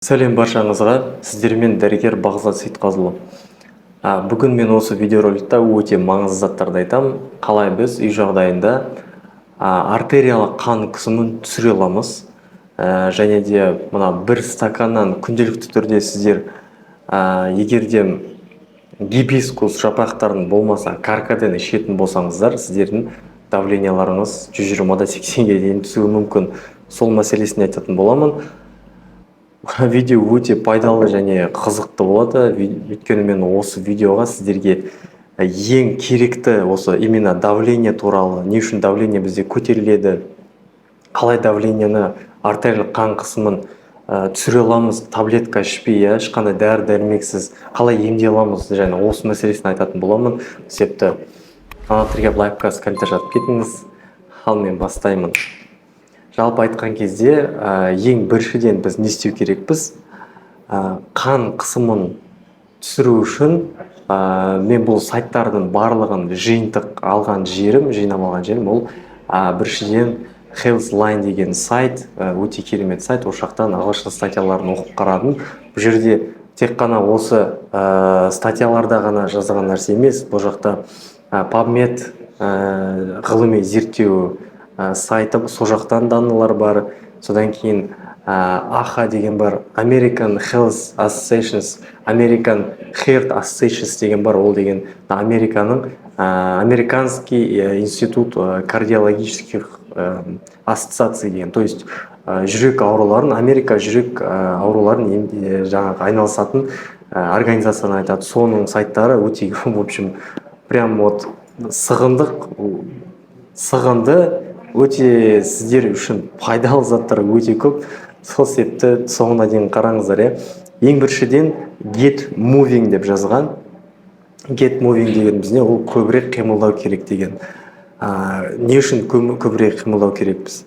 Сәлем баршаңызға, сіздермен дәрігер Бағзат Сейтқазылы. Бүгін мен осы видеороликта өте маңызды заттарды айтамын. Қалай біз үй жағдайында артериялық қан қысымын түсіре аламыз. Және де мына бір стаканнан күнделікті түрде сіздер егерде гибискус жапырақтарын болмаса каркаден ішетін болсаңыздар, сіздердің давленияларыңыз 120-80-ге дейін түсуі мүмкін. Сол мәселесін айтатын боламын. Видео өте пайдалы және қызықты болады. Өйткені мен осы видеоға сіздерге ең керекті осы именно давление туралы, не үшін давление бізде көтеріледі, қалай давлениені, артериялық қан қысымын түсіре аламыз, таблетка ішпей, ешқандай дәрі-дәрмексіз қалай емдей аламыз, және осы мәселесін айтатын боламын. Себепті фанаттерге лайкқа комментарий жазып кетіңіз. Ал мен бастаймын. Жалпы айтқан кезде ең біріншіден біз не істеу керекпіз? Қан қысымын түсіру үшін мен бұл сайттардың барлығын жиынтық алған жерім, ол біріншіден Healthline деген сайт, өте керемет сайт. Ол жақтан ағылшын статьяларын оқып қарадым. Бұл жерде тек қана осы статьяларда ғана жазған нәрсе емес, бұл жақта PubMed ғылыми зерттеу сайты, сол жақтан данылар бар. Содан кейін AHA деген бар, American Heart Associations деген бар. Ол деген Американский институт кардиологических ассоциаций деген. То есть жүрек ауруларын, Америка жүрек ауруларын жаңағы айналысатын организацияны айтады. Соның сайттары өте, в общем, прям вот сығынды, өте сіздер үшін пайдалы заттар өте көп. Сол себепті соңына дейін қараңыздар. Ең біріншіден get moving деп жазған. Get moving деген бізде ол көбірек қимылдау керек деген. Не үшін көбірек қимылдау керекпіз?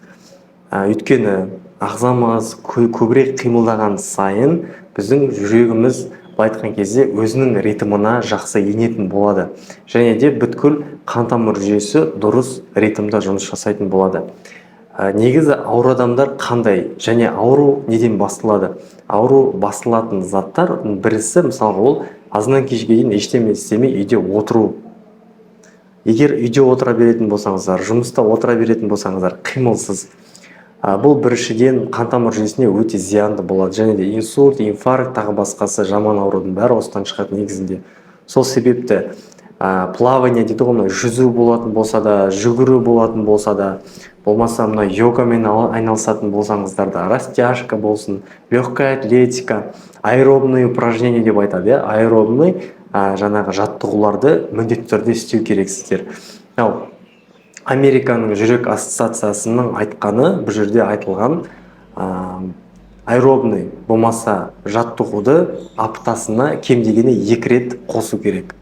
Өйткені ағзамыз көбірек қимылдаған сайын біздің жүрегіміз айтқан кезде өзінің ритмына жақсы енетін болады. Және де бүткіл қан тамыр жүйесі дұрыс ритмда жұмыс жасайтын болады. Негізі ауру адамдар қандай және ауру неден басталады? Ауру басталатын заттар бірісі, мысалы, ол азынан кешке дейін ештеме істемей үйде отыру. Егер үйде отыра беретін болсаңыздар, жұмыста отыра беретін болсаңыздар, қимылсыз, бұл біріншіден қан тамыр жүйесіне өте зиянды болады. Және де инсульт, инфаркт, тағы басқасы жаман аурудың бәрі осыдан шығады негізінде. Сол себепті плавание дейді ғой, жүзу болатын болса да, жүгіру болатын болса да, болмаса мына йогамен айналысатын болсаңыздар да, растяжка болсын, легкая атлетика, аэробный упражнение деп айтады. Аэробный жаңағы жаттығуларды міндетті түрде істеу керексіздер. Американың жүрек ассоциациясының айтқаны, бұл жерде айтылған аэробный болмаса жаттығуды аптасына кем дегенде 2 рет қосу керек.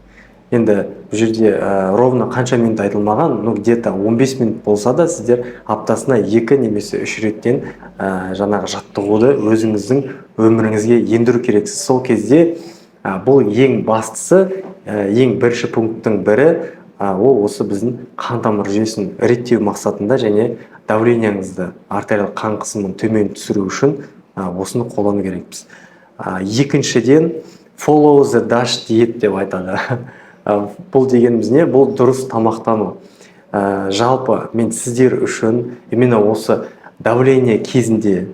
Енді бұл жерде ровно қанша минут айтылмаған, где-то 15 минут болса да, сіздер аптасына 2 немесе 3 реттен жаңағы жаттығуды өзіңіздің өміріңізге ендіру керексіз. Сол кезде бұл ең бастысы, ең бірінші пункттің бірі, ол осы біздің қан тамыр жүйесін реттеу мақсатында және давлениеңізді, артериялық қан қысымын төмен түсіру үшін осыны қолдану керекпіз. Екіншіден follow the DASH диет деп айтады. Бұл дегеніміз не? Бұл дұрыс тамақтану. Жалпы мен сіздер үшін именно осы давление кезінде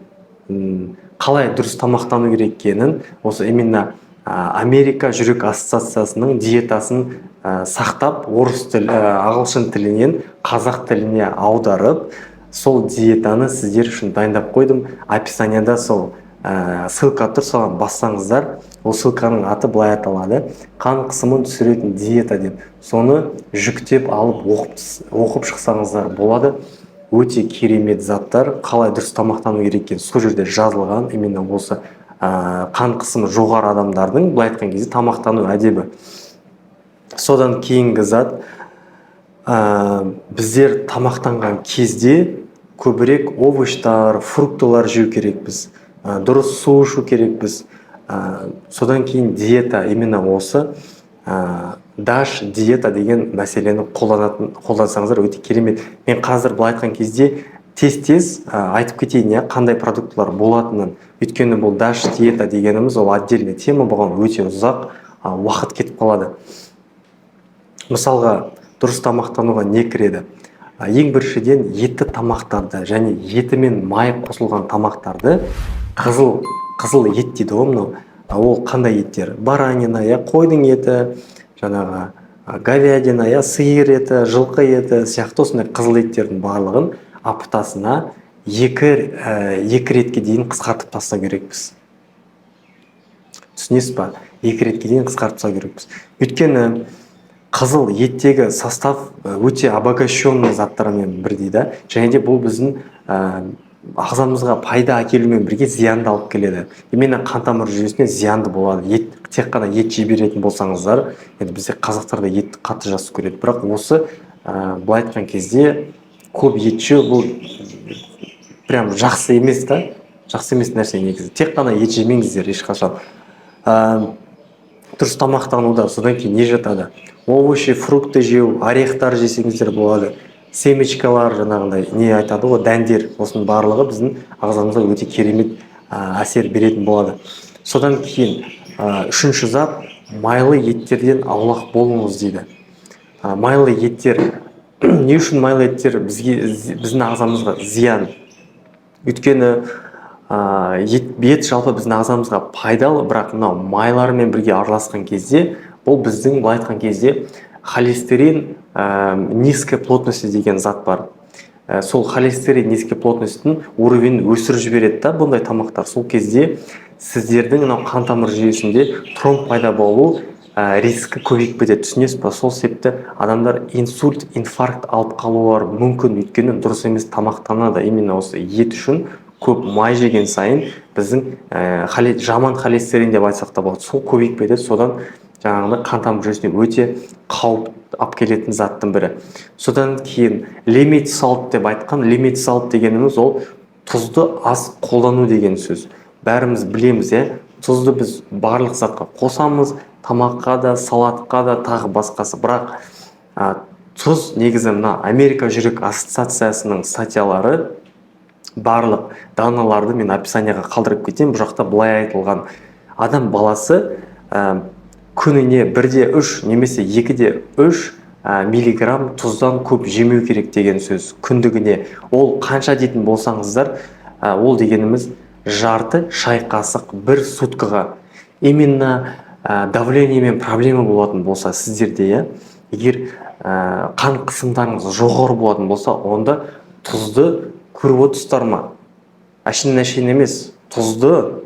қалай дұрыс тамақтану керек екенін, осы именно Америка жүрек ассоциациясының диетасын сақтап, ағылшын тілінен қазақ тіліне аударып, сол диетаны сіздер үшін дайындап қойдым. Описанияда сол ссылка тұр, соған бассаңыздар, ол ссылканың аты былай аталады: қан қысымын түсіретін диета деп. Соны жүктеп алып оқып шықсаңыздар болады. Өте керемет заттар, қалай дұрыс тамақтану керек екені сол жерде жазылған. Именно осы қан қысымы жоғары адамдардың былай айтқан кезде тамақтану әдебі. Содан кейінгі зат, біздер тамақтанған кезде көбірек овощтар, фруктылар жеу керекпіз, дұрыс су ішу керекпіз. Содан кейін диета, именно осы DASH диета деген мәселені қолдансаңыздар өте керемет. Мен қазір былай айтқан кезде тез айтып кетейін, қандай продуктылар болатынын. Өйткені бұл даш диета дегеніміз ол отдельный тема, бұған өте ұзақ уақыт кетіп қалады. Мысалға, дұрыс тамақтануға не кіреді? Ең біріншіден етті тамақтарды және еті мен май қосылған тамақтарды, қызыл ет дейді ғой мынау. Ол қандай еттер? Баранина, қойдың еті, жаңағы говядина, сиыр еті, жылқы еті сияқты осындай қызыл еттердің барлығын аптасына екі ретке дейін қысқартып тастау керекпіз. Түсінесіз ба? 2 ретке дейін қысқартып тастау керекпіз. Өйткені қызыл еттегі состав өте обогащенный заттармен бір дейді, және де бұл біздің ағзамызға пайда әкелумен бірге зиянды алып келеді. Именно қан тамыр жүйесіне зиянды болады. Тек қана ет жей беретін болсаңыздар, енді бізде қазақтарда етті қатты жақсы көреді. Бірақ осы былай айтқан кезде көп ет жеу бұл прям жақсы емес та, жақсы емес нәрсе негізі. Тек қана ет жемеңіздер ешқашан. Дұрыс тамақтануда содан кейін не жатады? Овощи, фрукты жеу, орехтар жесеңіздер болады. Семечкалар, жаңағындай не айтады ғой, дәндер, осының барлығы біздің ағзамызға өте керемет әсер беретін болады. Содан кейін үшінші зат, майлы еттерден аулақ болыңыз дейді. Майлы еттер, не үшін майлы еттер біздің ағзамызға зиян? Өйткені ет жалпы біздің ағзамызға пайдалы, бірақ мынау майлармен бірге араласқан кезде, бұл біздің былай айтқан кезде холестерин низкой плотности деген зат бар. Сол холестерин низкой плотностьтің уровенін өсіріп жібереді да, бұндай тамақтар. Сол кезде сіздердің қан тамыр жүйесінде тромб пайда болу рискі көбейіп кетеді. Түсінесіз ба? Сол себепті адамдар инсульт, инфаркт алып қалулар мүмкін, өйткені дұрыс емес тамақтанады. Именно осы ет үшін көп май жеген сайын біздің жаман холестерин деп айтсақ та болады. Сол көбейіп кетеді. Содан жаңағыда қан тамыр жүйесіне өте қауіп алып келетін заттың бірі. Содан кейін лимит салт деп айтқан, лимит салт дегеніміз ол тұзды аз қолдану деген сөз. Бәріміз білеміз, тұзды біз барлық затқа қосамыз, тамаққа да, салатқа да, тағы басқасы. Бірақ тұз негізі мына Америка жүрек ассоциациясының статьялары барлық даналарды мен описанияға қалдырып кетемін. Бұл жақта былай айтылған: адам баласы күніне 1-3 немесе 2-3 миллиграмм тұздан көп жемеу керек деген сөз. Күндігіне. Ол қанша дейтін болсаңыздар, ол дегеніміз жарты шай қасық бір суткаға. Именно давлениемен проблема болатын болса сіздерде, егер қан қысымдарыңыз жоғары болатын болса, онда тұзды көріп отырсыздар ма? Әшейін емес, тұзды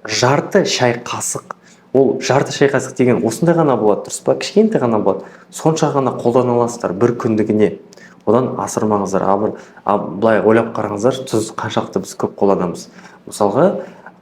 жарты шай қасық. Ол жарты шай қасық деген осындай ғана болады, дұрыс па? Кішкентай ғана болады. Сонша ғана қолдана аласыздар бір күндігіне. Одан асырмаңыздар. Былай ойлап қараңыздар, тұз қаншақты біз көп қолданамыз. Мысалға,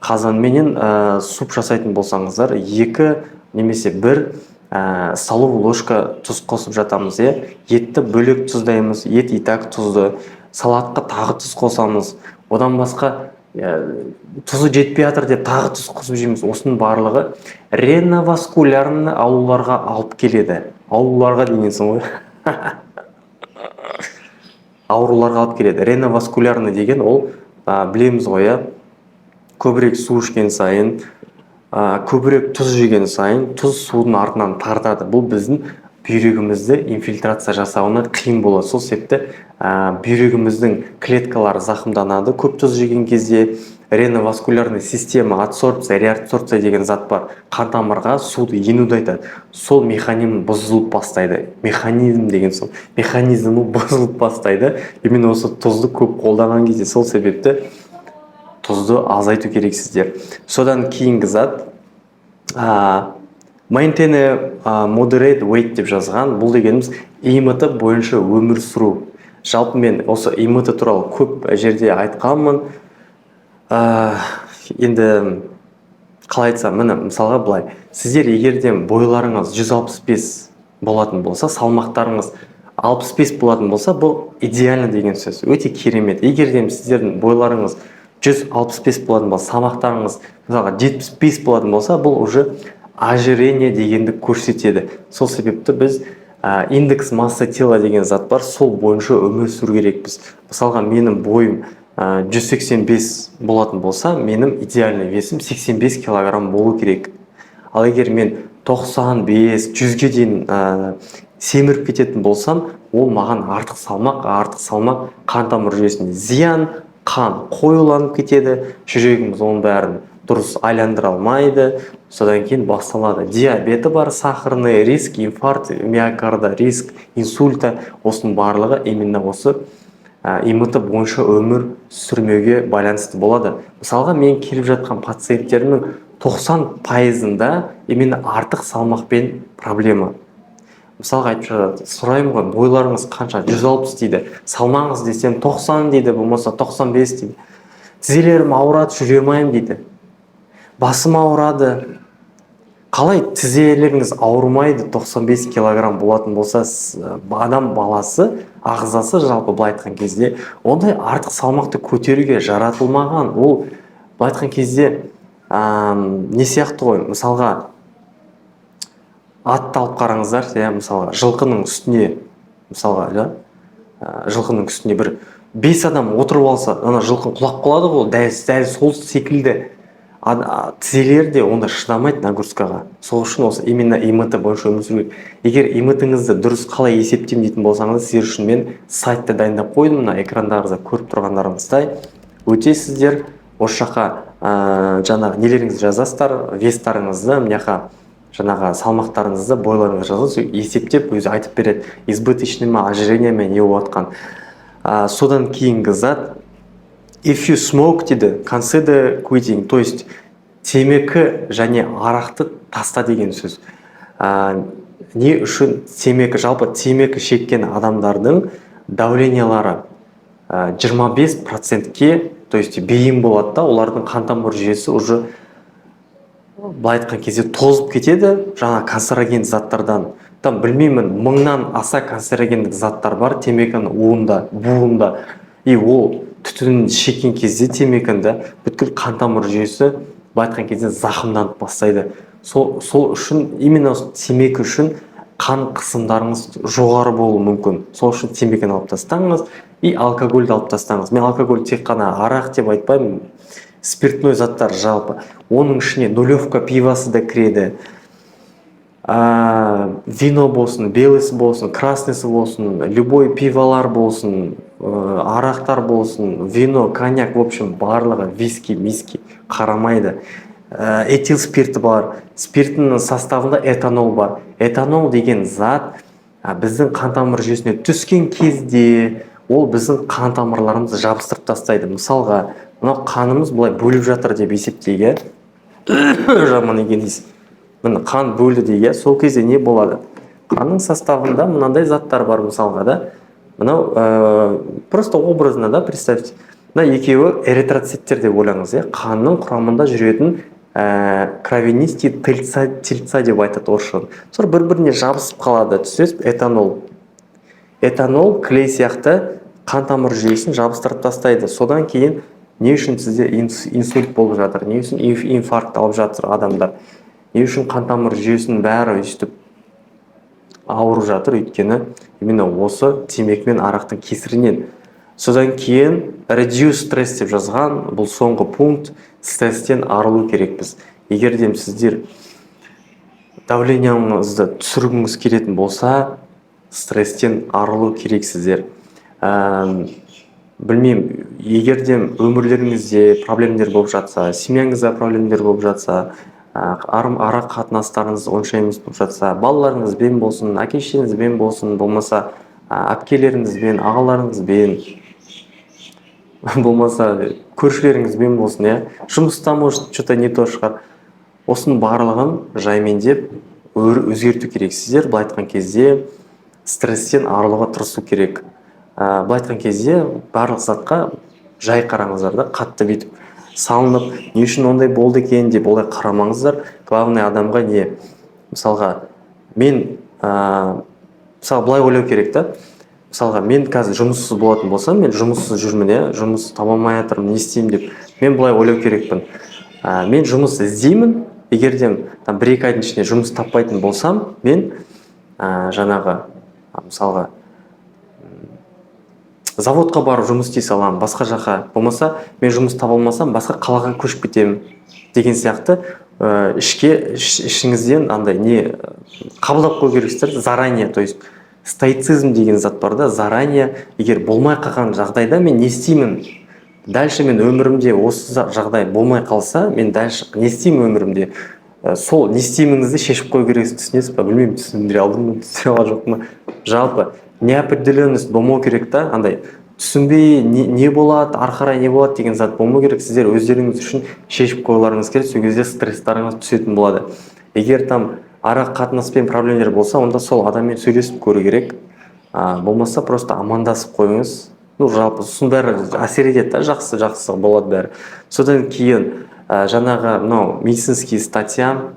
қазанменен суп жасайтын болсаңыздар, 2 немесе 1 столовый ложка тұз қосып жатамыз. Етті бөлек тұздаймыз, ет и так тұзды. Салатқа тағы тұз қосамыз. Одан басқа тұзы жетпей жатыр деп тағы тұз қосып жейміз. Осының барлығы реноваскулярны ауруларға алып келеді. Ауруларға дегенсің ғой. Ауруларға алып келеді. Реноваскулярны деген ол білеміз ғой, көбірек су ішкен сайын, көбірек тұз жеген сайын, тұз судың артынан тартады. Бұл біздің бүйрегімізді инфильтрация жасауына қиын болады. Сол себепті бүйрегіміздің клеткалары зақымданады. Көп тұз жеген кезде реноваскулярный система, адсорбция, реабсорбция деген зат бар. Қан тамырға суды енуді айтады. Сол механизм бұзылып бастайды. Механизм деген сол. Механизмі бұзылып бастайды. Именно осы тұзды көп қолданған кезде. Сол себепті тұзды азайту керексіздер. Содан кейінгі зат maintain moderate weight деп жазған. Бұл дегеніміз ИМТ бойынша өмір сүру. Жалпы мен осы ИМТ туралы көп жерде айтқанмын. Енді қалай айтсам, міне мысалға былай. Сіздер егерден бойларыңыз 165 болатын болса, салмақтарыңыз 65 болатын болса, бұл идеально деген сөз. Өте керемет. Егерден сіздердің бойларыңыз 165 болатын болса, салмақтарыңыз мысалға 75 болатын болса, бұл уже ожирение дегенді көрсетеді. Сол себепті біз индекс масса тела деген зат бар, сол бойынша өмір сүру керекпіз. Мысалға менің бойым 185 болатын болса, менің идеальный весім 85 килограмм болу керек. Ал егер мен 95, 100-ге дейін семіріп кететін болсам, ол маған артық салмақ қан тамыр жүйесіне зиян, қан қоюланып кетеді, жүрегіміз оның бәрін дұрыс айландыра алмайды, содан кейін басталады. Диабеті бар, сахарный риск, инфаркт миокарда, риск инсульта, осының барлығы именно осы ИМТ бойынша өмір сүрмеуге байланысты болады. Мысалға, мен келіп жатқан пациенттерімнің 90%-ында именно артық салмақпен проблема. Мысалға айтып жатады, сұраймын ғой, бойларыңыз қанша? 160 дейді. Салмаңыз десем 90 дейді, болмаса 95 дейді. Тізелерім ауырады, жүре алмаймын дейді. Басым ауырады. Қалай тізелеріңіз ауырмайды 95 килограмм болатын болса, адам баласы, ағзасы жалпы былай айтқан кезде, ондай артық салмақты көтеруге жаратылмаған. Ол былай айтқан кезде не сияқты ғой, мысалға атты алып қараңыздар, мысалға жылқының үстіне, жылқының үстіне бір 5 адам отырып алса, ана жылқы құлап қалады ғой, дәл сол секілді тізелер де онда шыдамайды нагрузкаға. Сол үшін осы именно ИМТ бойынша өмір сүру керек. Егер ИМТ-ңізді дұрыс қалай есептеймін дейтін болсаңыз, сіздер үшін мен сайтты дайындап қойдым, мына экрандарыңызда көріп тұрғандарыңыздай. Өтесіздер, осы жаққа жаңағы нелеріңізді жазасыздар, вестарыңызды, мына жаққа жаңағы салмақтарыңызды, бойларыңызды жазасыз, есептеп өзі айтып береді, избыточный ма, ожирение ме, не болып жатқан. Содан кейінгі зат, if you smoke дейді, consider quitting, то есть темекі және арақты таста деген сөз. Не үшін темекі, жалпы темекі шеккен адамдардың давлениялары 25%-ке, то есть бейім болады да, олардың қан тамыр жүйесі уже былай айтқан кезде тозып кетеді, жаңа канцероген заттардан. Там білмеймін, 1000-нан аса канцерогендік заттар бар темекінің уында, буында. И ол түтінін шеккен кезде темекінді бүткіл қан тамыр жүйесі былай айтқан кезде зақымданып бастайды. Сол үшін, именно темекі үшін қан қысымдарыңыз жоғары болуы мүмкін. Сол үшін темекіні алып тастаңыз и алкогольді алып тастаңыз. Мен алкоголь тек қана арақ деп айтпаймын, спиртной заттар жалпы. Оның ішіне нулевка пивасы да кіреді. Вино болсын, белесі болсын, краснесі болсын, любой пивалар болсын, арақтар болсын, вино, коньяк, в общем, барлығы, виски, қарамайды. Этил спирті бар, спиртінің составында этанол бар. Этанол деген зат біздің қан тамыр жүйесіне түскен кезде ол біздің қан тамырларымызды жабыстырып тастайды. Мысалға, мынау қанымыз былай бөліп жатыр деп есептейік, жаман екен дейсіз. Міне қан бөлді дейік, сол кезде не болады? Қанның составында мынандай заттар бар, мысалға да. Мынау просто образно да, представьте. Мына екеуі эритроциттер деп ойлаңыз, қанның құрамында жүретін кровянистый тельца деп айтады орысша. Сол бір-біріне жабысып қалады, түсесіз, этанол. Этанол клей сияқты қан тамыр жүйесін жабыстырып тастайды. Содан кейін не үшін сізде инсульт болып жатыр, не үшін инфаркт алып жатыр адамдар, не үшін қан тамыр жүйесінің бәрі өстіп ауырып жатыр, өйткені именно осы темекі мен арақтың кесірінен. Содан кейін reduce stress деп жазған, бұл соңғы пункт, стресстен арылу керекпіз. Егер де сіздер давлениеңізді түсіргіңіз келетін болса, стресстен арылу керексіздер. Білмеймін, егер де өмірлеріңізде проблемдер болып жатса, семьяңызда проблемдер болып жатса, ара қатынастарыңыз онша емес болып жатса, балаларыңызбен болсын, әке-шешеңізбен болсын, болмаса әпкелеріңізбен, ағаларыңызбен, болмаса көршілеріңізбен болсын, жұмыста может что-то не то шығар. Осының барлығын жаймендеп өзгерту керексіздер. Былай айтқан кезде стресстен арылуға тырысу керек. Былай айтқан кезде барлық затқа жай қараңыздар да, қатты бүйтіп салынып, не үшін ондай болды екен деп олай қарамаңыздар. Главное адамға не? Мысалға, мен мысалы былай ойлау керек та. Мысалға, мен қазір жұмыссыз болатын болсам, мен жұмыссыз жүрмін, жұмыс таба алмай жатырмын, не істеймін деп. Мен былай ойлау керекпін. Мен жұмыс іздеймін. Егер де 1-2 айдың ішінде жұмыс таппайтын болсам, мен жаңағы мысалға заводқа барып жұмыс істей саламын, басқа жаққа, болмаса мен жұмыс таба алмасам басқа қалаға көшіп кетемін деген сияқты ішіңізден андай не қабылдап қою керексіздер заранее. То есть стоицизм деген зат бар да, заранее егер болмай қалған жағдайда мен не істеймін, дальше мен өмірімде осы жағдай болмай қалса мен дальше не істеймін өмірімде, сол не істейміңізді шешіп қою керексіз. Түсінесіз ба? Білмеймін, түсіндіре алдым ба, түсіндіре алған жоқпын ба. Жалпы неопределенность болмау керек та, андай түсінбей не болады, ары қарай не болады деген зат болмау керек. Сіздер өздеріңіз үшін шешіп қоюларыңыз керек, сол кезде стресстарыңыз түсетін болады. Егер там ара қатынаспен проблемалар болса, онда сол адаммен сөйлесіп көру керек. Болмаса просто амандасып қойыңыз. Жалпы сосын бәрі әсер етеді, жақсы болады бәрі. Содан кейін жаңағы мынау медицинский статья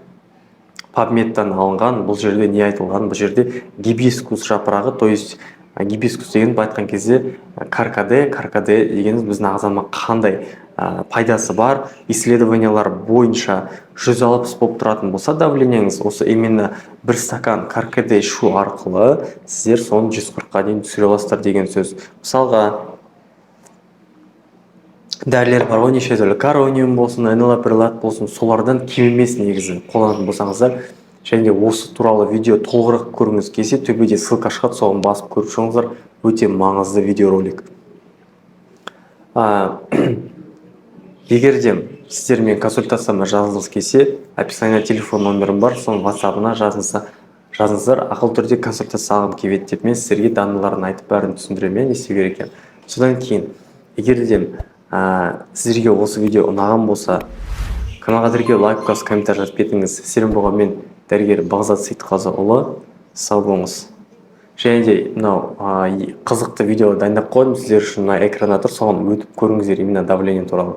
PubMed'тан алынған. Бұл жерде не айтылған? Бұл жерде гибискус жапырағы, то есть гибискус деген айтқан кезде каркаде дегеніміз біздің ағзаға қандай пайдасы бар. Исследованиялар бойынша 160 болып тұратын болса давлениеңіз, осы именно бір стакан каркаде ішу арқылы сіздер соны 140-қа дейін түсіре аласыздар деген сөз. Мысалға дәрілер бар ғой, неше түрлі карониум болсын, энолаприлат болсын, солардан кем емес негізі қолданатын болсаңыздар. Және осы туралы видео толығырақ көріңіз келсе, төбеде ссылка шығады, соған басып көріп шығыңыздар. Өте маңызды видеоролик. Егер де сіздермен консультацияма жазылғыңыз келсе, описание телефон номерім бар, соның WhatsApp-ына жазыңыздар. Ақыл түрде консультация алғым келеді деп мен сіздерге даныларын айтып бәрін түсіндіремін, не істеу керек екенін. Содан кейін, егер де сіздерге осы видео ұнаған болса, каналға тіркеліп, лайк басып, комментарий жазып кетіңіз. Сіздермен болған мен дәрігер Бағзат Сейтқазыұлы. Сау болыңыз. Және де мынау қызықты видео дайындап қойдым сіздер үшін. Экранда тұр, соған өтіп көріңіздер именно давление туралы.